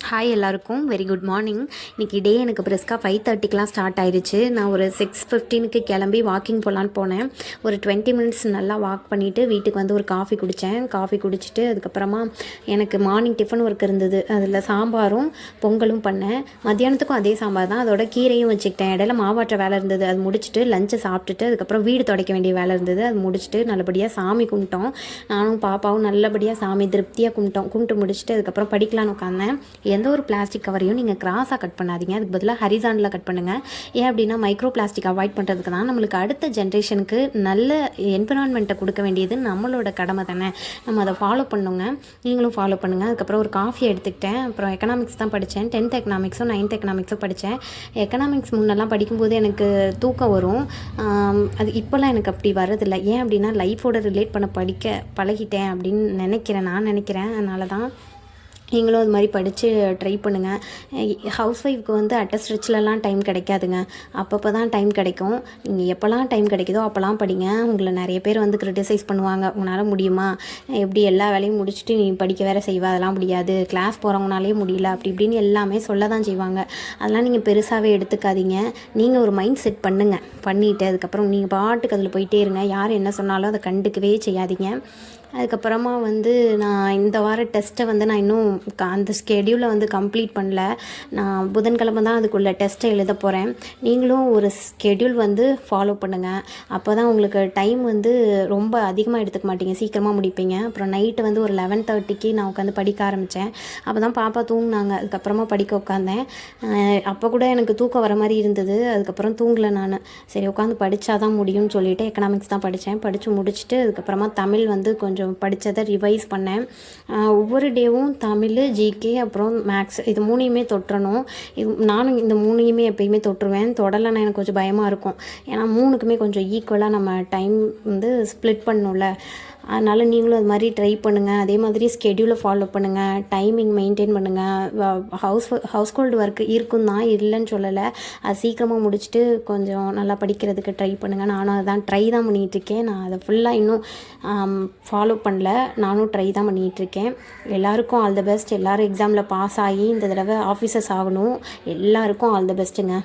Hi எல்லாருக்கும் very good morning. இன்றைக்கி டே எனக்கு பிரிஸ்காக 5:30க்கெலாம் ஸ்டார்ட் ஆயிடுச்சு. நான் ஒரு 6:15க்கு கிளம்பி வாக்கிங் போகலான்னு போனேன். ஒரு 20 மினிட்ஸ் நல்லா வாக் பண்ணிவிட்டு வீட்டுக்கு வந்து ஒரு காஃபி குடித்தேன். காஃபி குடிச்சிட்டு அதுக்கப்புறமா எனக்கு மார்னிங் டிஃபன் ஒர்க் இருந்தது. அதில் சாம்பாரும் பொங்கலும் பண்ணேன். மத்தியானத்துக்கும் அதே சாம்பார் தான், அதோட கீரையும் வச்சுக்கிட்டேன். இடையில மாவாட்ட வேலை இருந்தது, அது முடிச்சுட்டு லஞ்சை சாப்பிட்டுட்டு அதுக்கப்புறம் வீடு துடைக்க வேண்டிய வேலை இருந்தது, அது முடிச்சுட்டு நல்லபடியாக சாமி கும்பிட்டோம். நானும் பாப்பாவும் நல்லபடியாக சாமி திருப்தியாக கும்பிட்டு முடிச்சுட்டு அதுக்கப்புறம் படிக்கலான்னு உட்காந்தேன். எந்த ஒரு பிளாஸ்டிக் கவரையும் நீங்கள் கிராஸாக கட் பண்ணாதீங்க, அதுக்கு பதிலாக ஹரிசாண்டில் கட் பண்ணுங்கள். ஏன் அப்படின்னா மைக்ரோ பிளாஸ்டிக் அவாய்ட் பண்ணுறதுக்கு தான். நம்மளுக்கு அடுத்த ஜென்ரேஷனுக்கு நல்ல என்விரான்மெண்ட்டை கொடுக்க வேண்டியது நம்மளோட கடமை தானே, நம்ம அதை ஃபாலோ பண்ணுங்க. நீங்களும் ஃபாலோ பண்ணுங்கள். அதுக்கப்புறம் ஒரு காஃபி எடுத்துக்கிட்டேன். அப்புறம் எக்கனாமிக்ஸ் தான் படித்தேன். 10th எக்கனாமிக்ஸும் 9th எக்கனாமிக்ஸும் படித்தேன். எக்கனாமிக்ஸ் முன்னெல்லாம் படிக்கும்போது எனக்கு தூக்கம் வரும். அது இப்போல்லாம் எனக்கு அப்படி வரதில்லை. ஏன் அப்படின்னா லைஃபோட ரிலேட் பண்ண படிக்க பழகிட்டேன் அப்படின்னு நான் நினைக்கிறேன். அதனால தான் நீங்களும் அது மாதிரி படித்து ட்ரை பண்ணுங்கள். ஹவுஸ் ஒய்ஃப்க்கு வந்து அட்டஸ்ட்ரிச்லலாம் டைம் கிடைக்காதுங்க, அப்பப்போ தான் டைம் கிடைக்கும். நீங்கள் எப்போல்லாம் டைம் கிடைக்குதோ அப்போல்லாம் படிங்க. உங்களை நிறைய பேர் வந்து கிரிட்டிசைஸ் பண்ணுவாங்க, உங்களால் முடியுமா, எப்படி எல்லா வேலையும் முடிச்சுட்டு நீ படிக்க வேறு செய்வா, அதெல்லாம் முடியாது, கிளாஸ் போகிறவங்கனாலே முடியல, அப்படி இப்படின்னு எல்லாமே சொல்ல தான் செய்வாங்க. அதெல்லாம் நீங்கள் பெருசாகவே எடுத்துக்காதீங்க. நீங்கள் ஒரு மைண்ட் செட் பண்ணுங்கள். பண்ணிவிட்டு அதுக்கப்புறம் நீங்கள் பாட்டுக்கு அதில் போயிட்டே இருங்க. யார் என்ன சொன்னாலும் அதை கண்டுக்கவே செய்யாதீங்க. அதுக்கப்புறமா வந்து நான் இந்த வார டெஸ்ட்டை வந்து நான் இன்னும் அந்த ஸ்கெடியூலை வந்து கம்ப்ளீட் பண்ணல. நான் புதன்கிழமை தான் அதுக்குள்ளே டெஸ்ட்டை எழுத போகிறேன். நீங்களும் ஒரு ஸ்கெடியூல் வந்து ஃபாலோ பண்ணுங்கள். அப்போ தான் உங்களுக்கு டைம் வந்து ரொம்ப அதிகமாக எடுத்துக்க மாட்டீங்க, சீக்கிரமாக முடிப்பீங்க. அப்புறம் நைட்டு வந்து ஒரு 11:30க்கு நான் உட்காந்து படிக்க ஆரம்பித்தேன். அப்போ தான் பாப்பா தூங்கினாங்க. அதுக்கப்புறமா படிக்க உட்காந்தேன். அப்போ கூட எனக்கு தூக்கம் வர மாதிரி இருந்தது. அதுக்கப்புறம் தூங்கலை நான். சரி உட்காந்து படித்தா தான் முடியும்னு சொல்லிவிட்டு எக்கனாமிக்ஸ் தான் படித்தேன். படித்து முடிச்சுட்டு அதுக்கப்புறமா தமிழ் வந்து கொஞ்சம் படித்ததை ரிவைஸ் பண்ணேன். ஒவ்வொரு டேவும் தமிழ், ஜிகே, அப்புறம் மேக்ஸ், இது மூணையுமே தொட்டுறணும். நானும் இந்த மூணையுமே எப்பயுமே தொட்டுருவேன். தொடலைன்னா எனக்கு கொஞ்சம் பயமாக இருக்கும். ஏன்னா மூணுக்குமே கொஞ்சம் ஈக்குவலாக நம்ம டைம் வந்து ஸ்ப்ளிட் பண்ணணும்ல. அதனால் நீங்களும் அது மாதிரி ட்ரை பண்ணுங்கள். அதே மாதிரி ஸ்கெடியூலை ஃபாலோ பண்ணுங்கள், டைமிங் மெயின்டைன் பண்ணுங்கள். ஹவுஸ் ஹோல்டு ஒர்க் இருக்கும் தான், இல்லைன்னு சொல்லலை. அது சீக்கிரமாக முடிச்சுட்டு கொஞ்சம் நல்லா படிக்கிறதுக்கு ட்ரை பண்ணுங்கள். நானும் அதுதான் ட்ரை தான் பண்ணிகிட்ருக்கேன். நான் அதை ஃபுல்லாக இன்னும் ஃபாலோ பண்ணல, நானும் ட்ரை தான் பண்ணிகிட்ருக்கேன். எல்லாருக்கும் ஆல் த பெஸ்ட். எல்லோரும் எக்ஸாமில் பாஸ் ஆகி இந்த தடவை ஆஃபீஸர்ஸ் ஆகணும். எல்லாருக்கும் ஆல் த பெஸ்ட்டுங்க.